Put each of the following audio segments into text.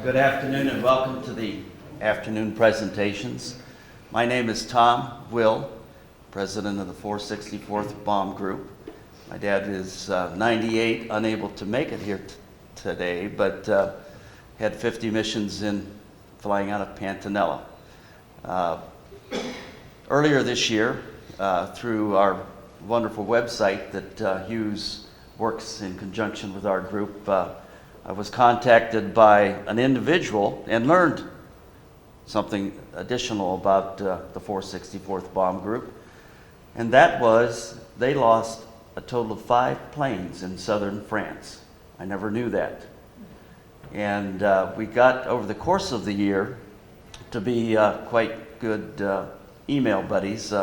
Good afternoon and welcome to the afternoon presentations. My name is Tom Will, president of the 464th Bomb Group. My dad is 98, unable to make it here today, but had 50 missions in flying out of Pantanella. Earlier this year, through our wonderful website that Hughes works in conjunction with our group, I was contacted by an individual and learned something additional about the 464th Bomb Group, and that was they lost a total of 5 planes in southern France. I never knew that. And we got, over the course of the year, to be quite good email buddies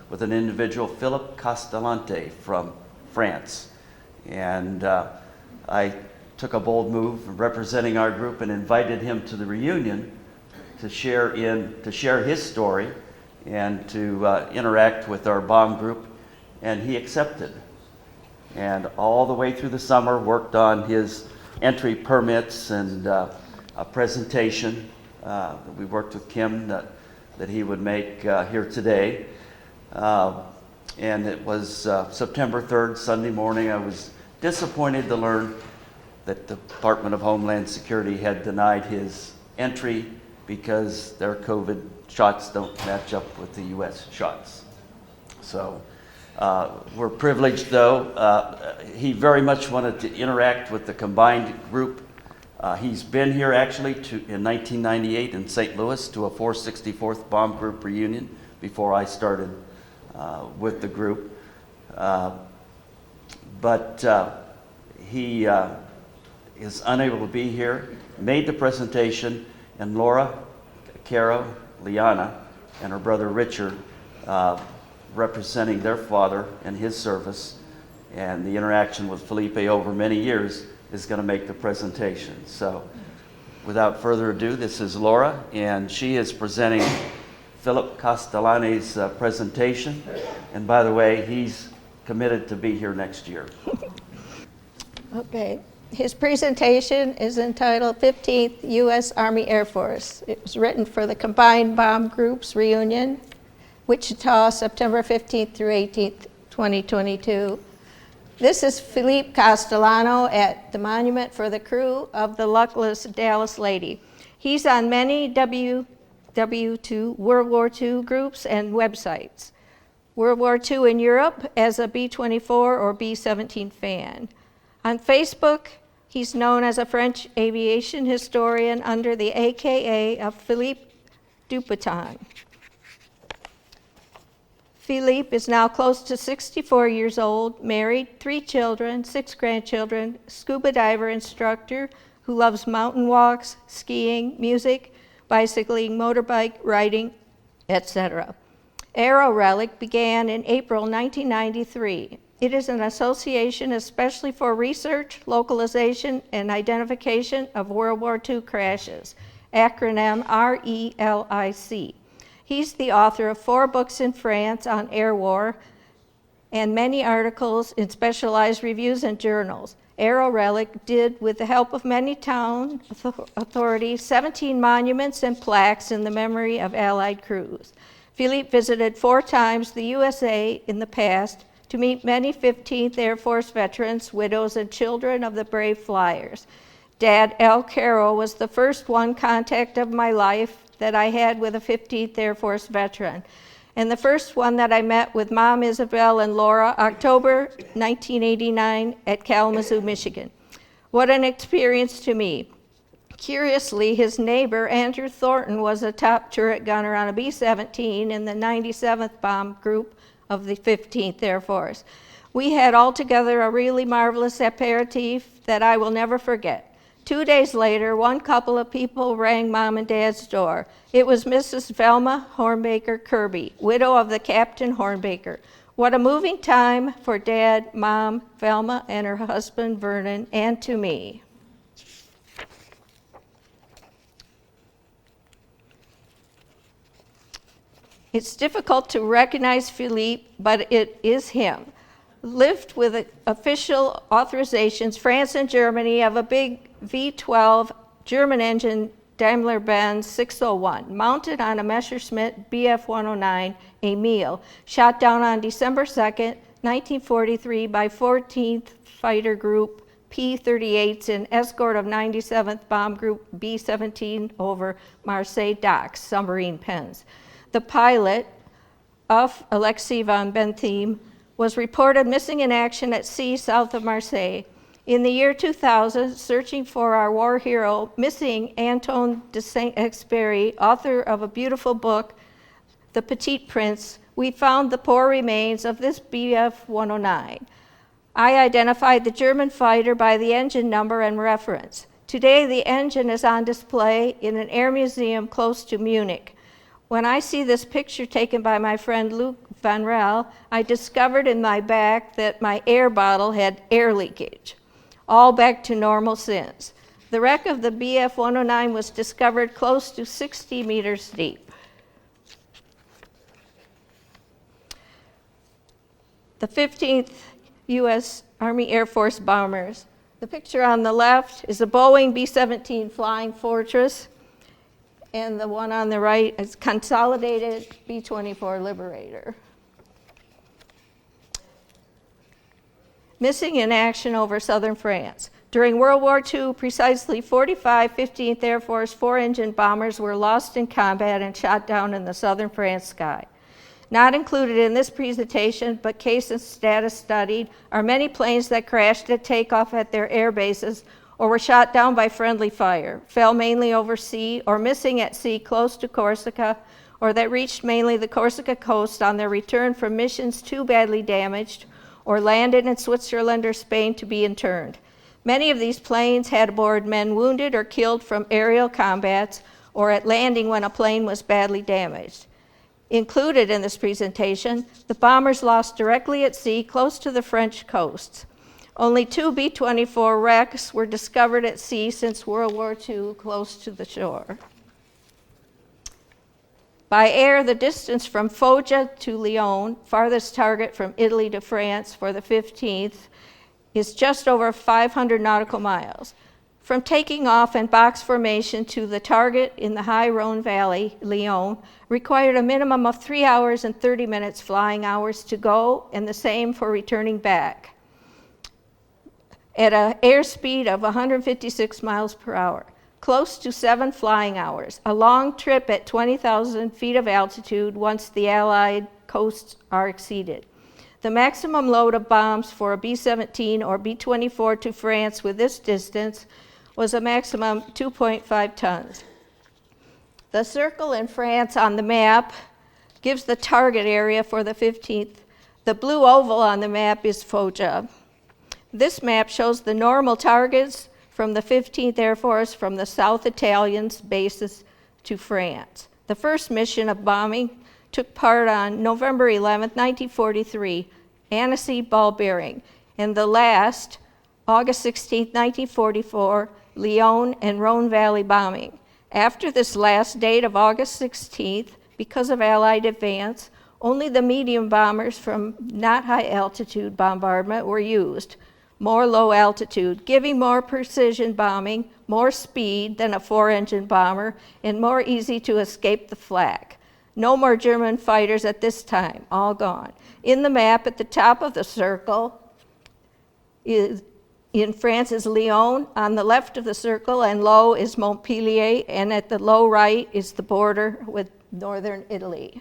with an individual, Philippe Castellano from France. And I took a bold move representing our group and invited him to the reunion to share his story and to interact with our bomb group, and he accepted. And all the way through the summer worked on his entry permits and a presentation that we worked with Kim that he would make here today. And it was September 3rd, Sunday morning. I was disappointed to learn that the Department of Homeland Security had denied his entry because their COVID shots don't match up with the U.S. shots. So we're privileged, though. He very much wanted to interact with the combined group. He's been here actually in 1998 in St. Louis to a 464th Bomb Group reunion before I started with the group. But he is unable to be here, made the presentation, and Laura, Caro, Liana, and her brother Richard, representing their father and his service and the interaction with Felipe over many years, is going to make the presentation. So without further ado, this is Laura, and she is presenting Philippe Castellano's presentation. And by the way, he's committed to be here next year. Okay. His presentation is entitled 15th U.S. Army Air Force. It was written for the Combined Bomb Groups Reunion, Wichita, September 15th through 18th, 2022. This is Philippe Castellano at the Monument for the Crew of the Luckless Dallas Lady. He's on many WW2 World War II groups and websites. World War II in Europe as a B-24 or B-17 fan. On Facebook, he's known as a French aviation historian under the AKA of Philippe Dupoton. Philippe is now close to 64 years old, married, 3 children, 6 grandchildren, scuba diver instructor who loves mountain walks, skiing, music, bicycling, motorbike, riding, etc. Aero Relic began in April 1993. It is an association especially for research, localization, and identification of World War II crashes, acronym RELIC. He's the author of 4 books in France on air war and many articles in specialized reviews and journals. Aero Relic did, with the help of many town authorities, 17 monuments and plaques in the memory of Allied crews. Philippe visited 4 times the USA in the past to meet many 15th Air Force veterans, widows, and children of the brave flyers. Dad, Al Caro, was the first one contact of my life that I had with a 15th Air Force veteran, and the first one that I met with Mom Isabel and Laura, October 1989 at Kalamazoo, Michigan. What an experience to me. Curiously, his neighbor, Andrew Thornton, was a top turret gunner on a B-17 in the 97th Bomb Group of the 15th Air Force. We had altogether a really marvelous aperitif that I will never forget. 2 days later, one couple of people rang Mom and Dad's door. It was Mrs. Velma Hornbaker Kirby, widow of the Captain Hornbaker. What a moving time for Dad, Mom, Velma, and her husband Vernon, and to me. It's difficult to recognize Philippe, but it is him. Lived with official authorizations, France and Germany, of a big V-12 German engine Daimler-Benz 601, mounted on a Messerschmitt Bf-109 Emil, shot down on December 2nd, 1943 by 14th Fighter Group P-38s in escort of 97th Bomb Group B-17 over Marseille docks, submarine pens. The pilot, Alexei von Bentham, was reported missing in action at sea south of Marseille. In the year 2000, searching for our war hero, missing Antoine de Saint-Exupéry, author of a beautiful book, The Petit Prince, we found the poor remains of this Bf-109. I identified the German fighter by the engine number and reference. Today, the engine is on display in an air museum close to Munich. When I see this picture taken by my friend Luc Van Rel, I discovered in my back that my air bottle had air leakage, all back to normal since. The wreck of the Bf-109 was discovered close to 60 meters deep. The 15th U.S. Army Air Force bombers. The picture on the left is a Boeing B-17 Flying Fortress, and the one on the right is consolidated B-24 Liberator. Missing in action over southern France. During World War II, precisely 45 15th Air Force 4-engine bombers were lost in combat and shot down in the southern France sky. Not included in this presentation, but case and status studied, are many planes that crashed at takeoff at their air bases or were shot down by friendly fire, fell mainly over sea or missing at sea close to Corsica, or that reached mainly the Corsica coast on their return from missions too badly damaged, or landed in Switzerland or Spain to be interned. Many of these planes had aboard men wounded or killed from aerial combats or at landing when a plane was badly damaged. Included in this presentation, the bombers lost directly at sea close to the French coasts. Only 2 B-24 wrecks were discovered at sea since World War II close to the shore. By air, the distance from Foggia to Lyon, farthest target from Italy to France for the 15th, is just over 500 nautical miles. From taking off in box formation to the target in the high Rhone Valley, Lyon, required a minimum of 3 hours and 30 minutes flying hours to go, and the same for returning back at an airspeed of 156 miles per hour, close to 7 flying hours, a long trip at 20,000 feet of altitude once the Allied coasts are exceeded. The maximum load of bombs for a B-17 or B-24 to France with this distance was a maximum 2.5 tons. The circle in France on the map gives the target area for the 15th. The blue oval on the map is Foggia. This map shows the normal targets from the 15th Air Force from the South Italian bases to France. The first mission of bombing took part on November 11, 1943, Annecy ball bearing, and the last, August 16, 1944, Lyon and Rhone Valley bombing. After this last date of August 16th, because of Allied advance, only the medium bombers from not high altitude bombardment were used, more low altitude, giving more precision bombing, more speed than a 4-engine bomber, and more easy to escape the flak. No more German fighters at this time, all gone. In the map at the top of the circle in France is Lyon, on the left of the circle, and low is Montpellier, and at the low right is the border with northern Italy.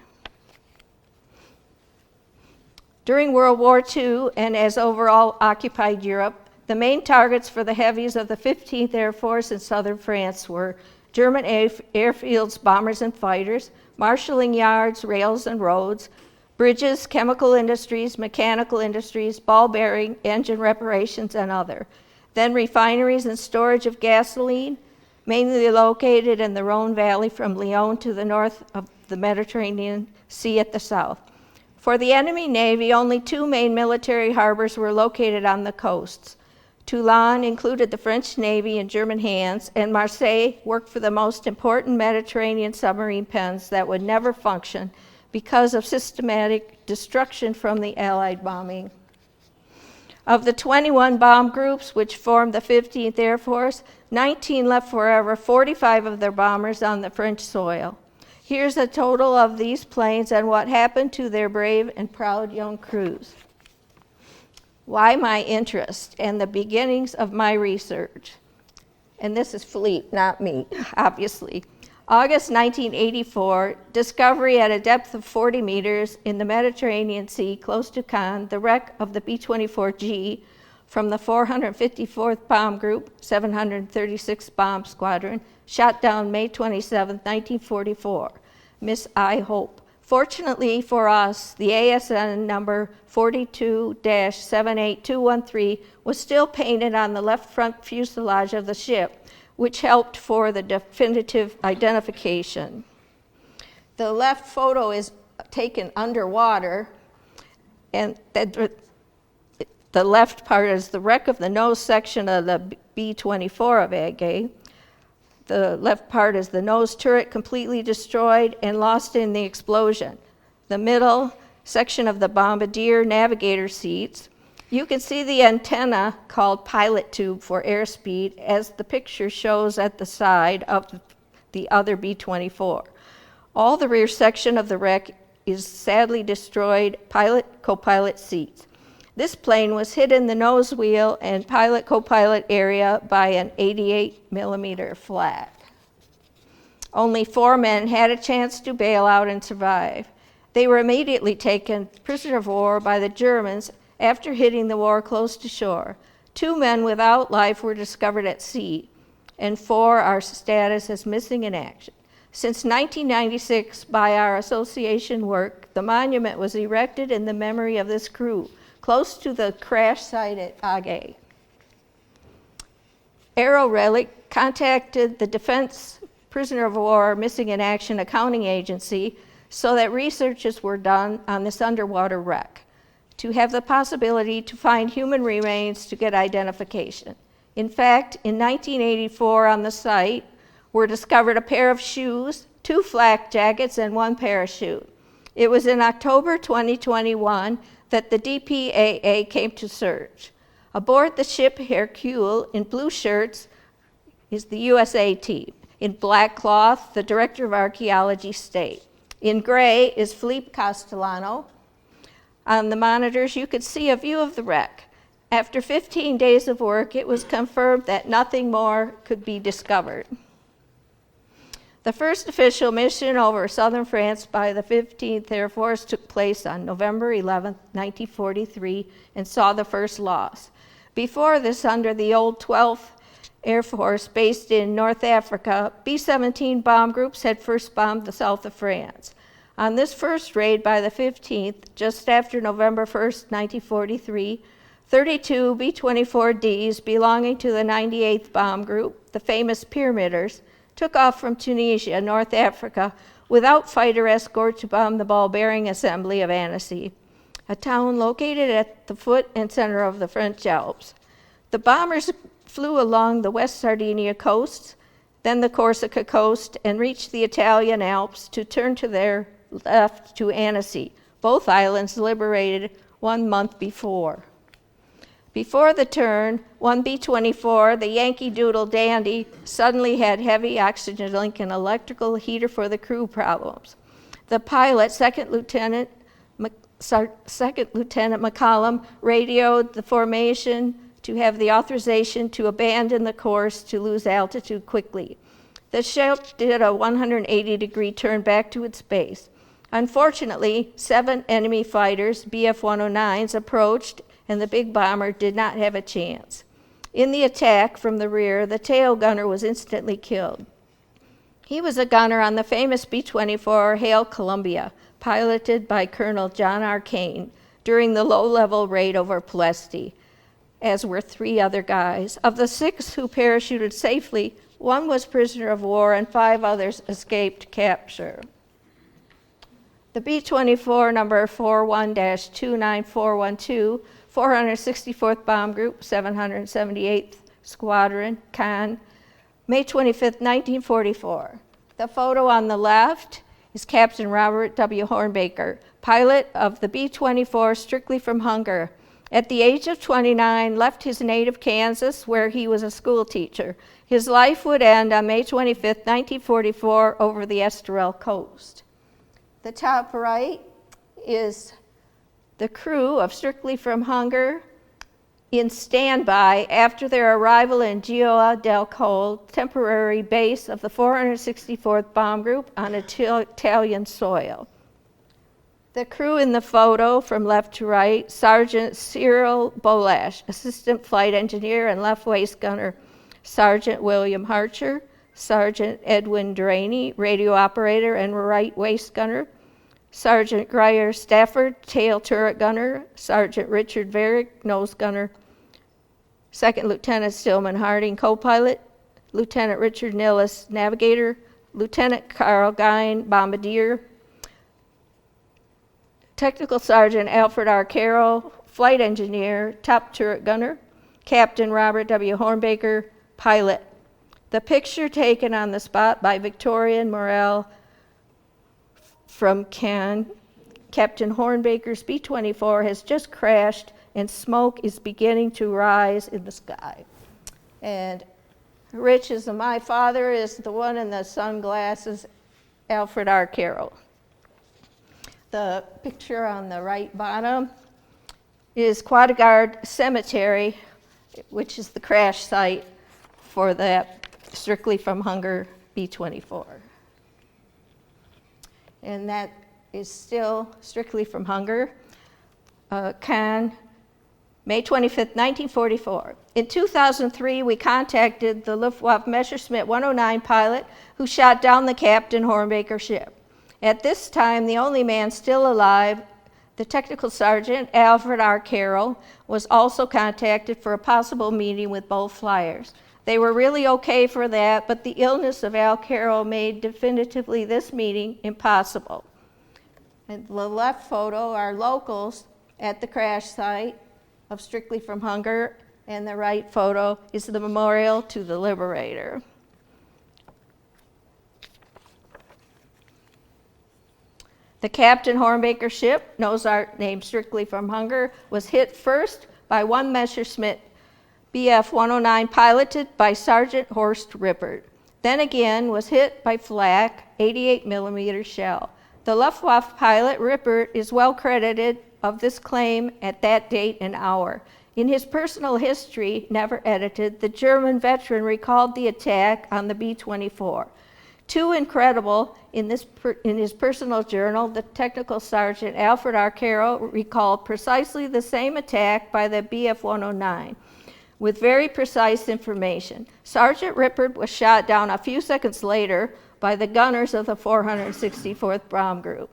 During World War II, and as overall occupied Europe, the main targets for the heavies of the 15th Air Force in southern France were German airfields, bombers and fighters, marshalling yards, rails and roads, bridges, chemical industries, mechanical industries, ball bearing, engine reparations, and other. Then refineries and storage of gasoline, mainly located in the Rhone Valley from Lyon to the north of the Mediterranean Sea at the south. For the enemy navy, only 2 main military harbors were located on the coasts. Toulon included the French Navy in German hands, and Marseille worked for the most important Mediterranean submarine pens that would never function because of systematic destruction from the Allied bombing. Of the 21 bomb groups which formed the 15th Air Force, 19 left forever, 45 of their bombers on the French soil. Here's a total of these planes and what happened to their brave and proud young crews. Why my interest and the beginnings of my research. And this is Philippe, not me, obviously. August 1984, discovery at a depth of 40 meters in the Mediterranean Sea close to Cannes, the wreck of the B-24G from the 454th Bomb Group, 736th Bomb Squadron, shot down May 27, 1944. Miss I Hope. Fortunately for us, the ASN number 42-78213 was still painted on the left front fuselage of the ship, which helped for the definitive identification. The left photo is taken underwater, and the left part is the wreck of the nose section of the B-24 of Agay. The left part is the nose turret completely destroyed and lost in the explosion. The middle section of the bombardier navigator seats. You can see the antenna called pilot tube for airspeed as the picture shows at the side of the other B-24. All the rear section of the wreck is sadly destroyed pilot, co-pilot seats. This plane was hit in the nose wheel and pilot, co-pilot area by an 88 millimeter flat. Only 4 men had a chance to bail out and survive. They were immediately taken prisoner of war by the Germans after hitting the war close to shore. 2 men without life were discovered at sea, and 4 are status as missing in action. Since 1996, by our association work, the monument was erected in the memory of this crew, close to the crash site at Agay. Aero Relic contacted the Defense Prisoner of War Missing in Action Accounting Agency so that researches were done on this underwater wreck to have the possibility to find human remains to get identification. In fact, in 1984 on the site were discovered a pair of shoes, 2 flak jackets, and 1 parachute. It was in October 2021 that the DPAA came to search. Aboard the ship Hercule, in blue shirts, is the USA team. In black cloth, the Director of Archaeology State. In gray is Philippe Castellano. On the monitors, you could see a view of the wreck. After 15 days of work, it was confirmed that nothing more could be discovered. The first official mission over southern France by the 15th Air Force took place on November 11, 1943, and saw the first loss. Before this, under the old 12th Air Force based in North Africa, B-17 bomb groups had first bombed the south of France. On this first raid by the 15th, just after November 1st, 1943, 32 B-24Ds belonging to the 98th Bomb Group, the famous Pyramiders, took off from Tunisia, North Africa, without fighter escort to bomb the ball-bearing assembly of Annecy, a town located at the foot and center of the French Alps. The bombers flew along the West Sardinia coast, then the Corsica coast, and reached the Italian Alps to turn to their left to Annecy, both islands liberated 1 month before. Before the turn, 1 B-24, the Yankee Doodle Dandy, suddenly had heavy oxygen link and electrical heater for the crew problems. The pilot, Second Lieutenant McCollum, radioed the formation to have the authorization to abandon the course to lose altitude quickly. The ship did a 180-degree turn back to its base. Unfortunately, 7 enemy fighters, BF-109s, approached, and the big bomber did not have a chance. In the attack from the rear, the tail gunner was instantly killed. He was a gunner on the famous B-24 Hail Columbia, piloted by Colonel John R. Kane during the low-level raid over Ploesti, as were 3 other guys. Of the 6 who parachuted safely, 1 was prisoner of war and 5 others escaped capture. The B-24 number 41-29412, 464th Bomb Group, 778th Squadron, Cannes, May 25, 1944. The photo on the left is Captain Robert W. Hornbaker, pilot of the B-24 strictly from Hungary, At the age of 29, left his native Kansas, where he was a school teacher. His life would end on May 25, 1944, over the Estoril coast. The top right is the crew of Strictly from Hunger in standby after their arrival in Gioia del Colle, temporary base of the 464th Bomb Group on Italian soil. The crew in the photo from left to right: Sergeant Cyril Bolash, Assistant Flight Engineer and Left Waist Gunner; Sergeant William Harcher; Sergeant Edwin Draney, Radio Operator and Right Waist Gunner; Sergeant Grier Stafford, Tail Turret Gunner; Sergeant Richard Varick, Nose Gunner; Second Lieutenant Stillman Harding, Co-Pilot; Lieutenant Richard Nillis, Navigator; Lieutenant Carl Gein, Bombardier; Technical Sergeant Alfred R. Carroll, Flight Engineer, Top Turret Gunner; Captain Robert W. Hornbaker, Pilot. The picture taken on the spot by Victorian Morel from Cannes. Captain Hornbaker's B-24 has just crashed and smoke is beginning to rise in the sky. And Rich is my father, is the one in the sunglasses, Alfred R. Carroll. The picture on the right bottom is Quadguard Cemetery, which is the crash site for that Strictly from Hunger B-24. And that is still Strictly from Hunger, Cannes, May 25th, 1944. In 2003, we contacted the Luftwaffe Messerschmitt 109 pilot who shot down the Captain Hornbaker ship. At this time, the only man still alive, the Technical Sergeant Alfred R. Carroll, was also contacted for a possible meeting with both flyers. They were really okay for that, but the illness of Al Carroll made definitively this meeting impossible. And the left photo are locals at the crash site of Strictly from Hunger, and the right photo is the memorial to the Liberator. The Captain Hornbaker ship, Nozart named Strictly from Hunger, was hit first by one Messerschmitt Bf 109 piloted by Sergeant Horst Rippert. Then again was hit by flak 88 millimeter shell. The Luftwaffe pilot Rippert is well credited of this claim at that date and hour. In his personal history, never edited, the German veteran recalled the attack on the B-24. Too incredible, in his personal journal, the Technical Sergeant Alfred R. Carroll recalled precisely the same attack by the Bf-109 with very precise information. Sergeant Rippert was shot down a few seconds later by the gunners of the 464th Bomb Group.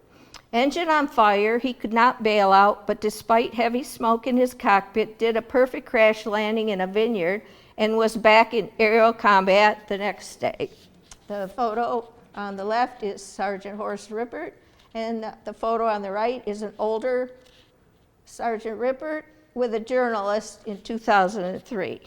Engine on fire, he could not bail out, but despite heavy smoke in his cockpit, did a perfect crash landing in a vineyard and was back in aerial combat the next day. The photo on the left is Sergeant Horst Rippert, and the photo on the right is an older Sergeant Rippert with a journalist in 2003.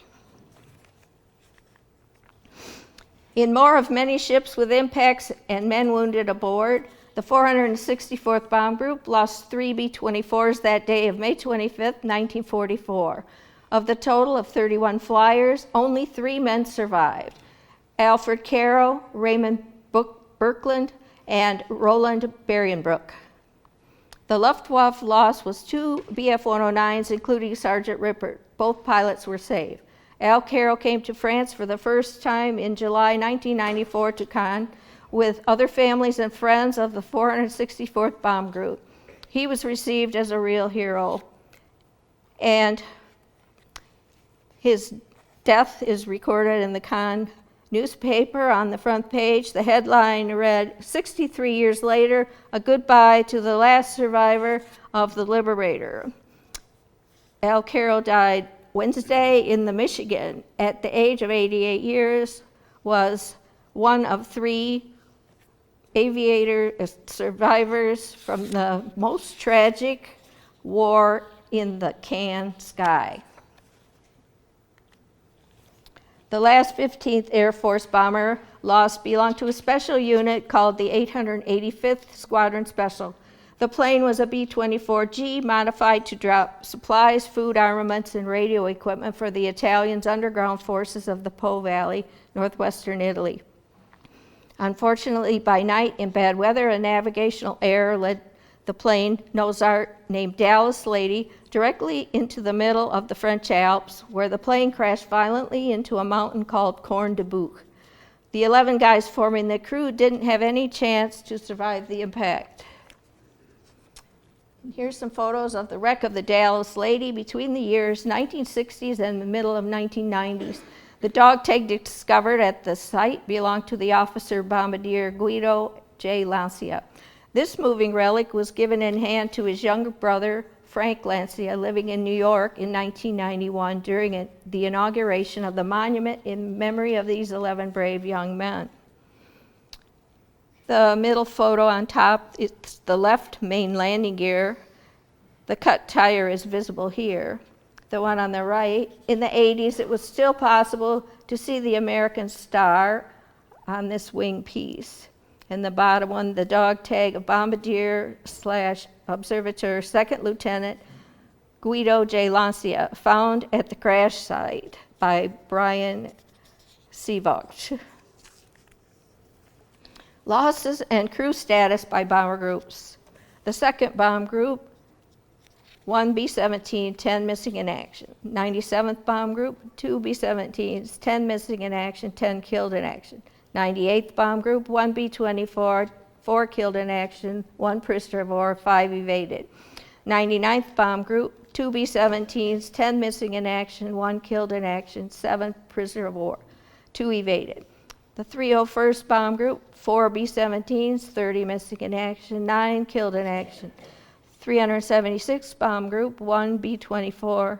In more of many ships with impacts and men wounded aboard, the 464th Bomb Group lost 3 B-24s that day of May 25th, 1944. Of the total of 31 flyers, only 3 men survived: Alfred Carroll, Raymond Birkeland, and Roland Berrienbrook. The Luftwaffe loss was 2 Bf-109s, including Sergeant Rippert. Both pilots were saved. Al Carroll came to France for the first time in July 1994 to Cannes with other families and friends of the 464th Bomb Group. He was received as a real hero, and his death is recorded in the Cannes newspaper on the front page. The headline read, "63 years later, a goodbye to the last survivor of the Liberator." Al Carroll died Wednesday in the Michigan at the age of 88 years, was one of 3 aviator survivors from the most tragic war in the Cannes sky. The last 15th Air Force bomber lost belonged to a special unit called the 885th Squadron Special. The plane was a B-24G modified to drop supplies, food, armaments, and radio equipment for the Italians' underground forces of the Po Valley, northwestern Italy. Unfortunately, by night, in bad weather, a navigational error led the plane, Nozart, named Dallas Lady, directly into the middle of the French Alps, where the plane crashed violently into a mountain called Corne de Buch. The 11 guys forming the crew didn't have any chance to survive the impact. Here's some photos of the wreck of the Dallas Lady between the years 1960s and the middle of 1990s. The dog tag discovered at the site belonged to the officer bombardier Guido J. Lancia. This moving relic was given in hand to his younger brother, Frank Lancia, living in New York in 1991 during the inauguration of the monument in memory of these 11 brave young men. The middle photo on top, it's the left main landing gear. The cut tire is visible here. The one on the right, in the 80s, it was still possible to see the American star on this wing piece. And the bottom one, the dog tag of Bombardier / Observateur Second Lieutenant Guido J. Lancia, found at the crash site by Brian Seavogt. Losses and crew status by bomber groups. The second bomb group, 1 B-17, 10 missing in action. 97th Bomb Group, 2 B-17s, 10 missing in action, 10 killed in action. 98th Bomb Group, 1 B-24, 4 killed in action, 1 prisoner of war, 5 evaded. 99th Bomb Group, 2 B-17s, 10 missing in action, 1 killed in action, 7 prisoner of war, 2 evaded. The 301st Bomb Group, 4 B-17s, 30 missing in action, 9 killed in action. 376th Bomb Group, 1 B-24,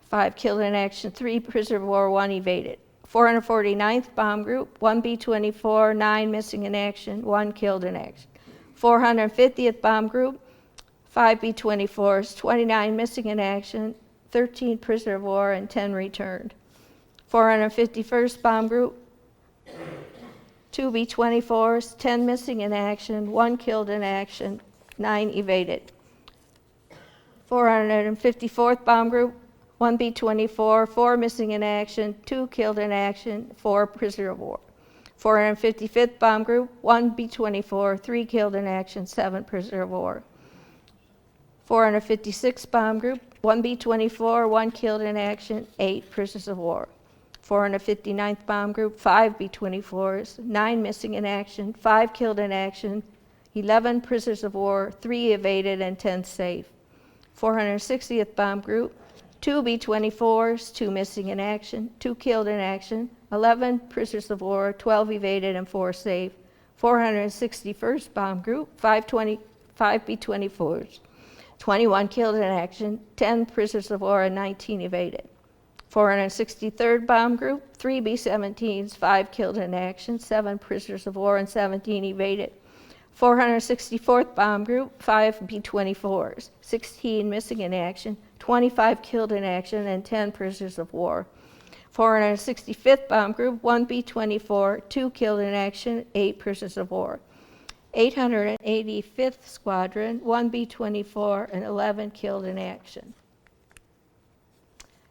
5 killed in action, 3 prisoner of war, 1 evaded. 449th Bomb Group, 1 B-24, 9 missing in action, 1 killed in action. 450th Bomb Group, 5 B-24s, 29 missing in action, 13 prisoner of war, and 10 returned. 451st Bomb Group, 2 B-24s, 10 missing in action, 1 killed in action, 9 evaded. 454th Bomb Group, 1 B-24, 4 missing in action, 2 killed in action, 4 prisoner of war. 455th Bomb Group, 1 B-24, 3 killed in action, 7 prisoner of war. 456th Bomb Group, 1 B-24, 1 killed in action, 8 prisoners of war. 459th Bomb Group, 5 B-24s, 9 missing in action, 5 killed in action, 11 prisoners of war, 3 evaded, and 10 safe. 460th Bomb Group, 2 B-24s, 2 missing in action, 2 killed in action, 11 prisoners of war, 12 evaded, and 4 safe. 461st Bomb Group, 5 B-24s, 21 killed in action, 10 prisoners of war, and 19 evaded. 463rd Bomb Group, 3 B-17s, 5 killed in action, 7 prisoners of war, and 17 evaded. 464th Bomb Group, 5 B-24s, 16 missing in action, 25 killed in action, and 10 prisoners of war. 465th Bomb Group, 1 B-24, 2 killed in action, 8 prisoners of war. 885th Squadron, 1 B-24, and 11 killed in action.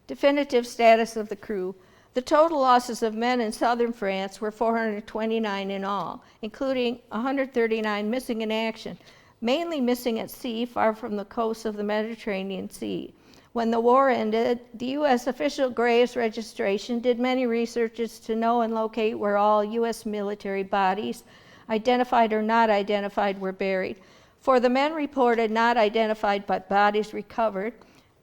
Definitive status of the crew. The total losses of men in southern France were 429 in all, including 139 missing in action, mainly missing at sea far from the coast of the Mediterranean Sea. When the war ended, the U.S. official graves registration did many researches to know and locate where all U.S. military bodies, identified or not identified, were buried. For the men reported not identified but bodies recovered,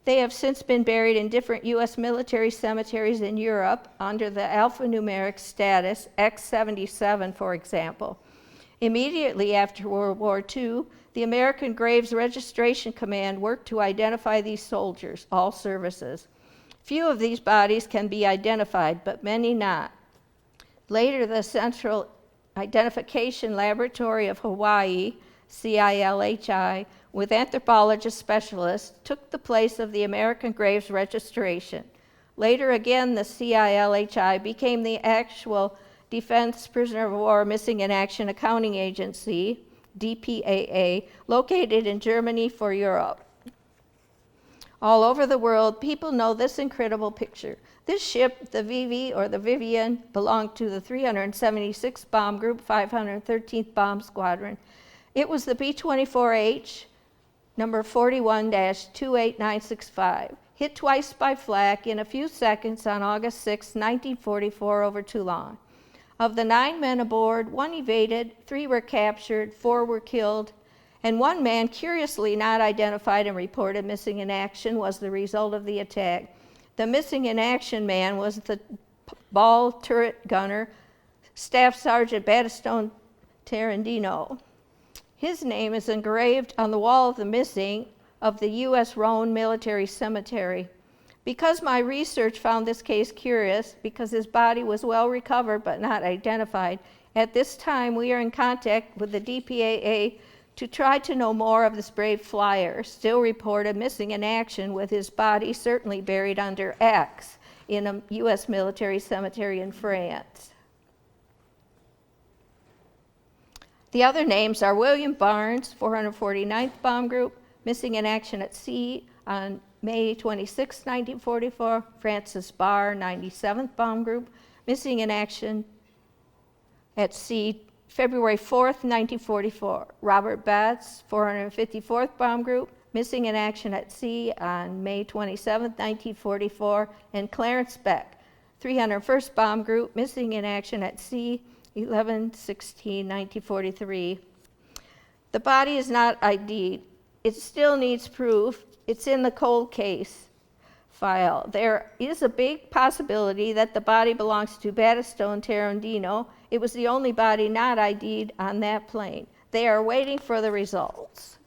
they have since been buried in different U.S. military cemeteries in Europe under the alphanumeric status X-77, for example. Immediately after World War II, the American Graves Registration Command worked to identify these soldiers, all services. Few of these bodies can be identified, but many not. Later, the Central Identification Laboratory of Hawaii, CILHI, with anthropologist specialists, took the place of the American Graves Registration. Later again, the CILHI became the actual Defense Prisoner of War Missing in Action Accounting Agency, DPAA, located in Germany for Europe. All over the world, people know this incredible picture. This ship, the Vivi or the Vivian, belonged to the 376th Bomb Group, 513th Bomb Squadron. It was the B-24H, number 41-28965, hit twice by flak in a few seconds on August 6, 1944, over Toulon. Of the 9 men aboard, 1 evaded, 3 were captured, 4 were killed, and 1 man, curiously not identified and reported missing in action, was the result of the attack. The missing in action man was the ball turret gunner, Staff Sergeant Battistone Tarandino. His name is engraved on the wall of the missing of the U.S. Rhone Military Cemetery. Because my research found this case curious, because his body was well recovered but not identified, at this time we are in contact with the DPAA to try to know more of this brave flyer, still reported missing in action, with his body certainly buried under X in a U.S. military cemetery in France. The other names are William Barnes, 449th Bomb Group, missing in action at sea on May 26, 1944. Francis Barr, 97th Bomb Group, missing in action at sea February 4th, 1944. Robert Betts, 454th Bomb Group, missing in action at sea on May 27, 1944. And Clarence Beck, 301st Bomb Group, missing in action at sea 11/16/1943. The body is not ID'd. It still needs proof. It's in the cold case file. There is a big possibility that the body belongs to Battistone Tarandino. It was the only body not ID'd on that plane. They are waiting for the results.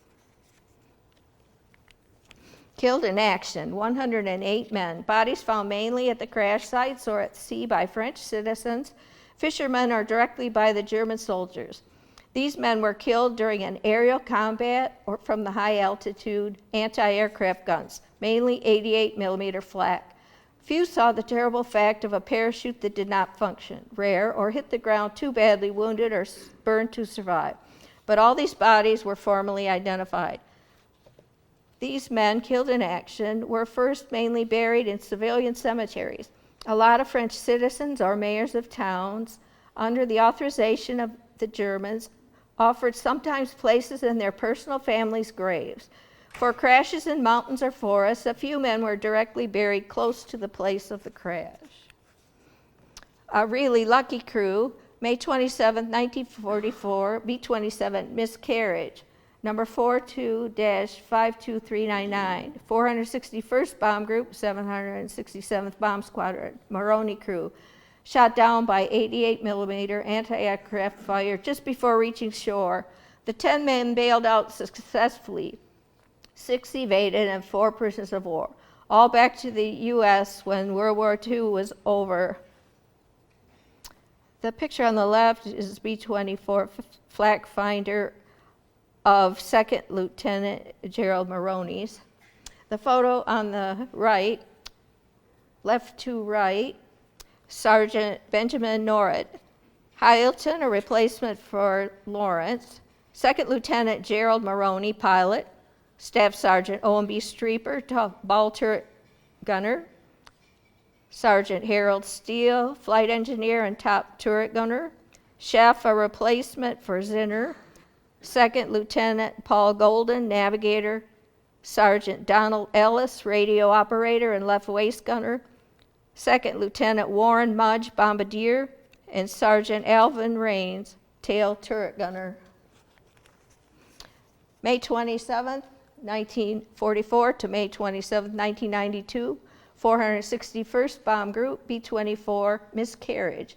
Killed in action, 108 men. Bodies found mainly at the crash sites or at sea by French citizens, fishermen, or directly by the German soldiers. These men were killed during an aerial combat or from the high altitude anti-aircraft guns, mainly 88 millimeter flak. Few saw the terrible fact of a parachute that did not function, rare, or hit the ground too badly wounded or burned to survive. But all these bodies were formally identified. These men killed in action were first mainly buried in civilian cemeteries. A lot of French citizens or mayors of towns, under the authorization of the Germans, offered sometimes places in their personal families' graves. For crashes in mountains or forests, a few men were directly buried close to the place of the crash. A really lucky crew, May 27, 1944, B-27 miscarriage, number 42-52399, 461st Bomb Group, 767th Bomb Squadron, Moroni crew, shot down by 88 millimeter anti-aircraft fire just before reaching shore. The 10 men bailed out successfully. 6 evaded and 4 prisoners of war, all back to the U.S. when World War II was over. The picture on the left is B-24 flak finder of 2nd Lieutenant Gerald Moroni's. The photo on the right, left to right, Sergeant Benjamin Norrid. Hyleton, a replacement for Lawrence. 2nd Lieutenant Gerald Moroni, pilot. Staff Sergeant O&B Streeper, ball turret gunner. Sergeant Harold Steele, flight engineer and top turret gunner. Chef, a replacement for Zinner. 2nd Lieutenant Paul Golden, navigator. Sergeant Donald Ellis, radio operator and left waist gunner. 2nd Lieutenant Warren Mudge, bombardier, and Sergeant Alvin Rains, tail turret gunner. May 27, 1944 to May 27, 1992, 461st Bomb Group, B-24, miscarriage,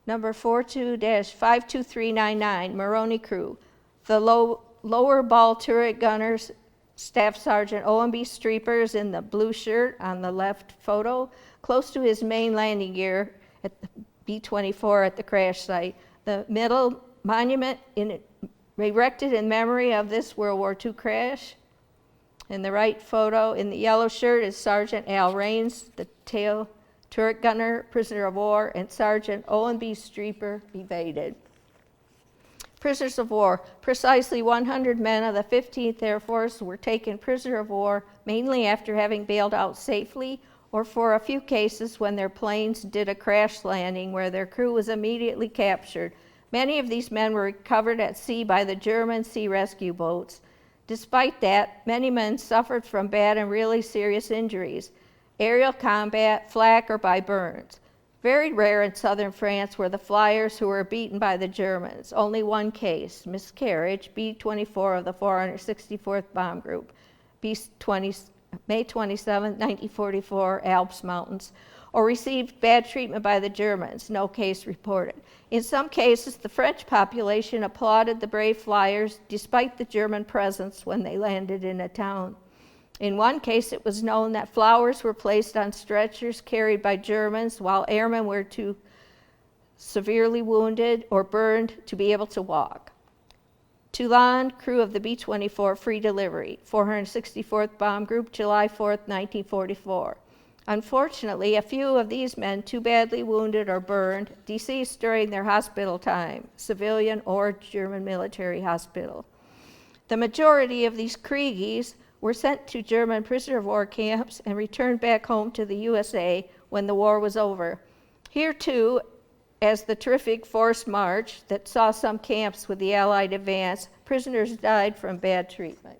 number 42-52399, Moroni crew. The lower ball turret gunners, Staff Sergeant O&B Streepers in the blue shirt on the left photo, close to his main landing gear at the B-24 at the crash site. The middle monument erected in memory of this World War II crash. In the right photo, in the yellow shirt, is Sergeant Al Rains, the tail turret gunner, prisoner of war, and Sergeant O&B Streeper evaded. Prisoners of war. Precisely 100 men of the 15th Air Force were taken prisoner of war, mainly after having bailed out safely, or for a few cases when their planes did a crash landing where their crew was immediately captured. Many of these men were recovered at sea by the German sea rescue boats. Despite that, many men suffered from bad and really serious injuries, aerial combat, flak, or by burns. Very rare in southern France were the flyers who were beaten by the Germans. Only one case, miscarriage, B-24 of the 464th Bomb Group, May 27, 1944, Alps Mountains, or received bad treatment by the Germans, no case reported. In some cases, the French population applauded the brave flyers despite the German presence when they landed in a town. In one case, it was known that flowers were placed on stretchers carried by Germans while airmen were too severely wounded or burned to be able to walk. Toulon, crew of the B-24 Free Delivery, 464th Bomb Group, July 4, 1944. Unfortunately, a few of these men, too badly wounded or burned, deceased during their hospital time, civilian or German military hospital. The majority of these Kriegies were sent to German prisoner of war camps and returned back home to the USA when the war was over. Here too, as the terrific forced march that saw some camps with the Allied advance, prisoners died from bad treatment.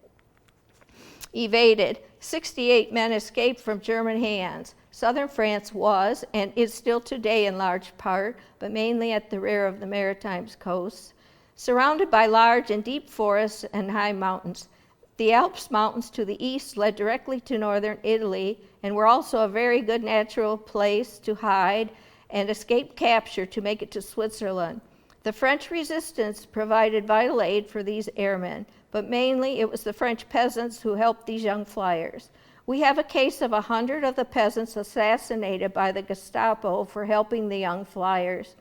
Evaded. 68 men escaped from German hands. Southern France was, and is still today in large part, but mainly at the rear of the Maritimes coast, surrounded by large and deep forests and high mountains. The Alps Mountains to the east led directly to northern Italy and were also a very good natural place to hide and escape capture to make it to Switzerland. The French resistance provided vital aid for these airmen, but mainly it was the French peasants who helped these young flyers. We have a case of 100 of the peasants assassinated by the Gestapo for helping the young flyers.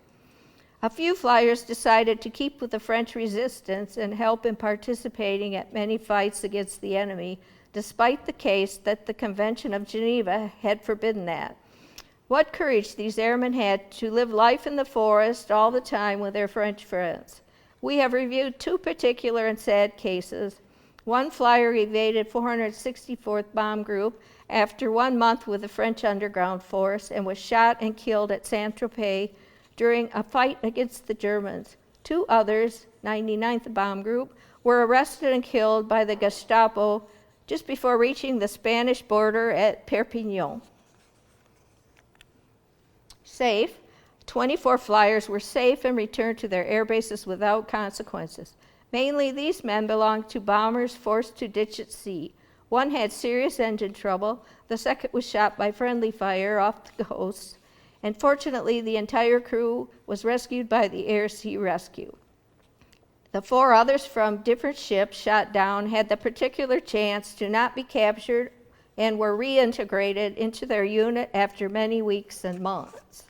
A few flyers decided to keep with the French resistance and help in participating at many fights against the enemy, despite the case that the Convention of Geneva had forbidden that. What courage these airmen had to live life in the forest all the time with their French friends. We have reviewed two particular and sad cases. One flyer evaded 464th Bomb Group after 1 month with the French underground force and was shot and killed at Saint-Tropez during a fight against the Germans. Two others, 99th Bomb Group, were arrested and killed by the Gestapo just before reaching the Spanish border at Perpignan. Safe. 24 flyers were safe and returned to their air bases without consequences. Mainly these men belonged to bombers forced to ditch at sea. One had serious engine trouble. The second was shot by friendly fire off the coast. And fortunately, the entire crew was rescued by the Air Sea Rescue. The four others from different ships shot down had the particular chance to not be captured and were reintegrated into their unit after many weeks and months.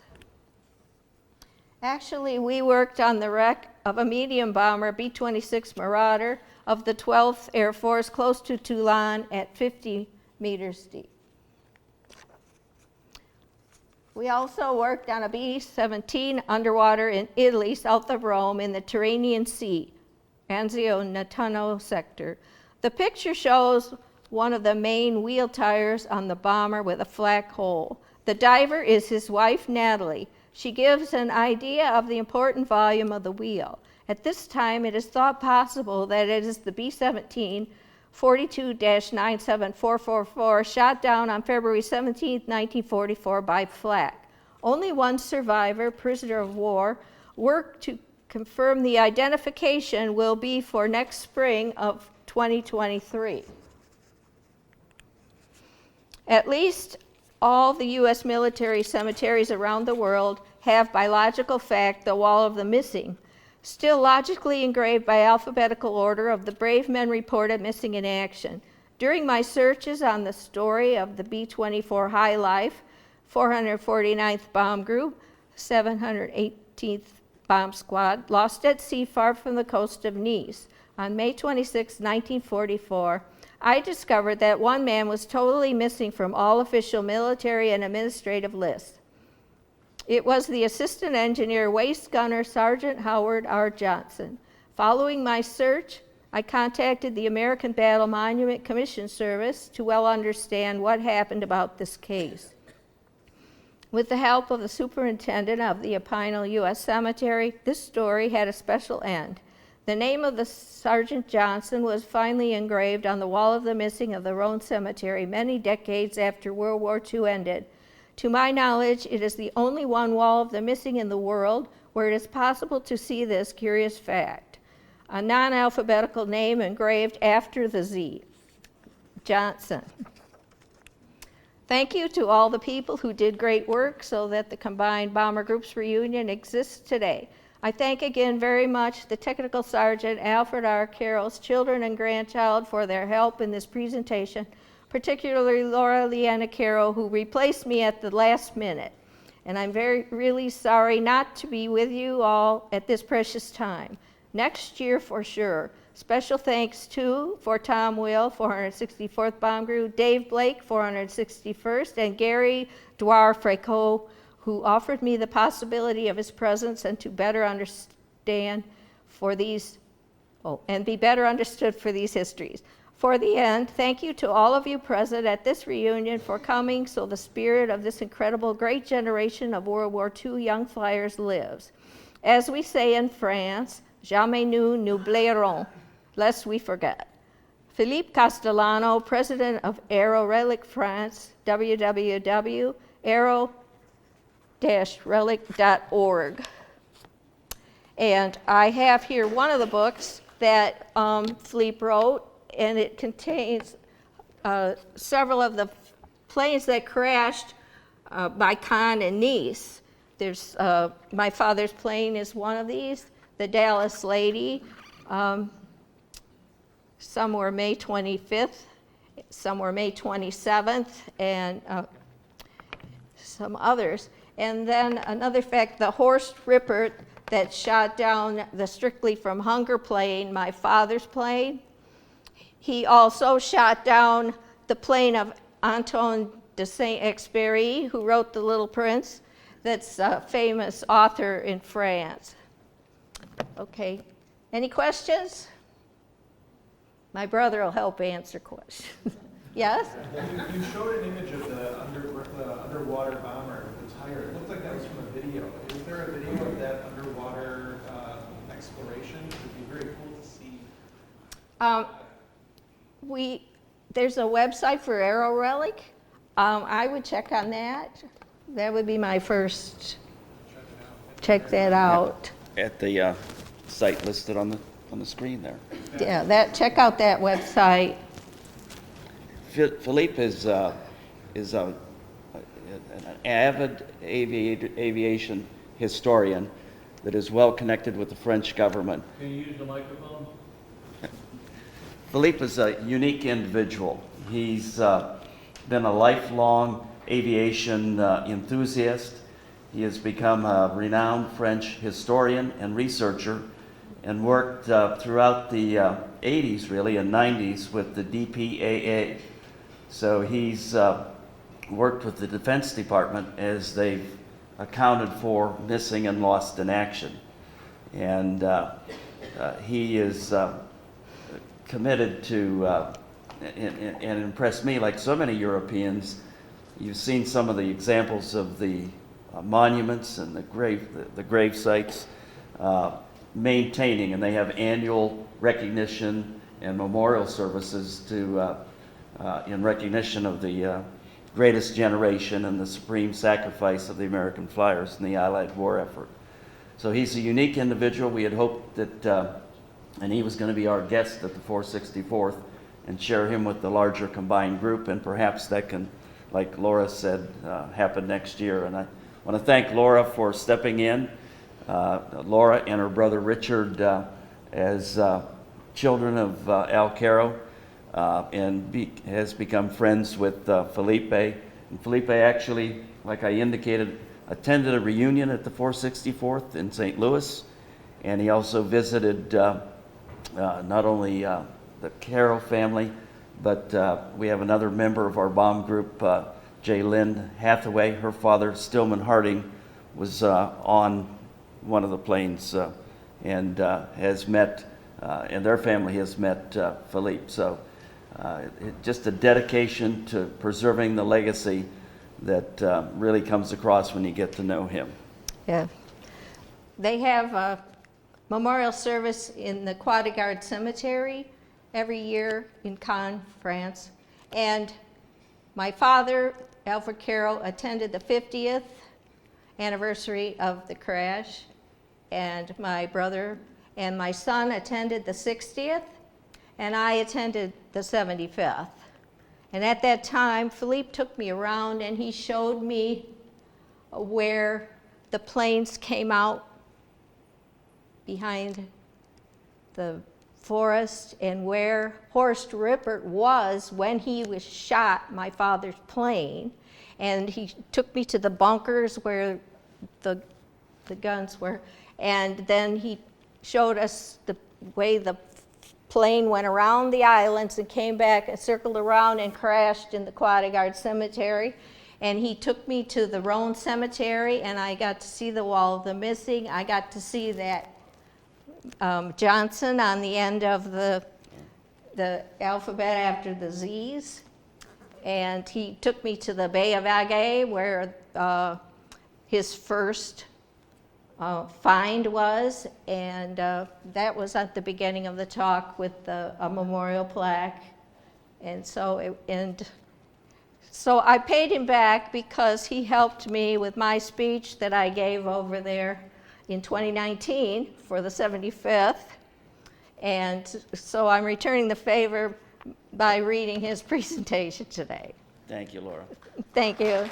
Actually, we worked on the wreck of a medium bomber, B-26 Marauder, of the 12th Air Force close to Toulon at 50 meters deep. We also worked on a B-17 underwater in Italy, south of Rome, in the Tyrrhenian Sea, Anzio-Nettuno sector. The picture shows one of the main wheel tires on the bomber with a flak hole. The diver is his wife, Natalie. She gives an idea of the important volume of the wheel. At this time, it is thought possible that it is the B-17 42-97444 shot down on February 17, 1944 by flak. Only one survivor, prisoner of war, work to confirm the identification will be for next spring of 2023. At least all the U.S. military cemeteries around the world have by logical fact the wall of the missing, still logically engraved by alphabetical order of the brave men reported missing in action. During my searches on the story of the B-24 High Life, 449th Bomb Group, 718th Bomb Squad, lost at sea far from the coast of Nice, on May 26, 1944, I discovered that one man was totally missing from all official military and administrative lists. It was the assistant engineer, waist gunner, Sergeant Howard R. Johnson. Following my search, I contacted the American Battle Monument Commission Service to well understand what happened about this case. With the help of the superintendent of the Opinel U.S. Cemetery, this story had a special end. The name of the Sergeant Johnson was finally engraved on the wall of the missing of the Roan Cemetery many decades after World War II ended. To my knowledge, it is the only one wall of the missing in the world where it is possible to see this curious fact. A non-alphabetical name engraved after the Z, Johnson. Thank you to all the people who did great work so that the Combined Bomber Groups reunion exists today. I thank again very much the Technical Sergeant Alfred R. Carroll's children and grandchild for their help in this presentation, particularly Laura Leanna Carroll, who replaced me at the last minute. And I'm really sorry not to be with you all at this precious time. Next year for sure. Special thanks to for Tom Will, 464th Bomb Group, Dave Blake, 461st, and Gary Dwar-Freco, who offered me the possibility of his presence and to better understand for these, and be better understood for these histories. For the end, thank you to all of you present at this reunion for coming so the spirit of this incredible great generation of World War II young flyers lives. As we say in France, jamais nous n'oublierons, lest we forget. Philippe Castellano, president of Aero Relic France, www.aero-relic.org. And I have here one of the books that Philippe wrote, and it contains several of the planes that crashed by Caen and Nice. There's my father's plane is one of these, the Dallas Lady. Some were May 25th, some were May 27th, and some others. And then another fact, the Horst Rippert that shot down the Strictly from Hunger plane, my father's plane, he also shot down the plane of Antoine de Saint-Exupéry, who wrote The Little Prince, that's a famous author in France. Okay, any questions? My brother will help answer questions. Yes? You showed an image of the underwater bomber with the tire. It looked like that was from a video. Is there a video of that underwater exploration? It would be very cool to see. There's a website for Aero Relic. I would check on that. That would be my first. Check that out. At the site listed on the screen there. Yeah, check out that website. Philippe is an avid aviation historian that is well connected with the French government. Can you use the microphone? Philippe is a unique individual. He's been a lifelong aviation enthusiast. He has become a renowned French historian and researcher and worked throughout the 80s, really, and 90s with the DPAA. So he's worked with the Defense Department as they've accounted for missing and lost in action. And he is committed to, and impressed me like so many Europeans. You've seen some of the examples of the monuments and the grave sites maintaining, and they have annual recognition and memorial services to in recognition of the greatest generation and the supreme sacrifice of the American flyers in the Allied war effort. So he's a unique individual. We had hoped that, and he was going to be our guest at the 464th, and share him with the larger combined group, and perhaps that can, like Laura said, happen next year. And I want to thank Laura for stepping in. Laura and her brother Richard as children of Al Caro, and has become friends with Felipe. And Felipe actually, like I indicated, attended a reunion at the 464th in St. Louis, and he also visited not only the Caro family, but we have another member of our bomb group, J. Lynn Hathaway. Her father, Stillman Harding, was on one of the planes and has met, and their family has met Philippe. So just a dedication to preserving the legacy that really comes across when you get to know him. Yeah. They have a memorial service in the Croix de Garde Cemetery every year in Cannes, France. And my father, Alfred Carroll, attended the 50th anniversary of the crash, and my brother and my son attended the 60th, and I attended the 75th. And at that time, Philippe took me around and he showed me where the planes came out behind the forest and where Horst Rippert was when he was shot, my father's plane. And he took me to the bunkers where the guns were. And then he showed us the way the plane went around the islands and came back and circled around and crashed in the Croix de Garde Cemetery. And he took me to the Rhone Cemetery, and I got to see the Wall of the Missing. I got to see that Johnson on the end of the alphabet after the Z's. And he took me to the Bay of Agay, where his first find was, and that was at the beginning of the talk with a memorial plaque. And so I paid him back because he helped me with my speech that I gave over there in 2019 for the 75th. And so I'm returning the favor by reading his presentation today. Thank you, Laura. Thank you.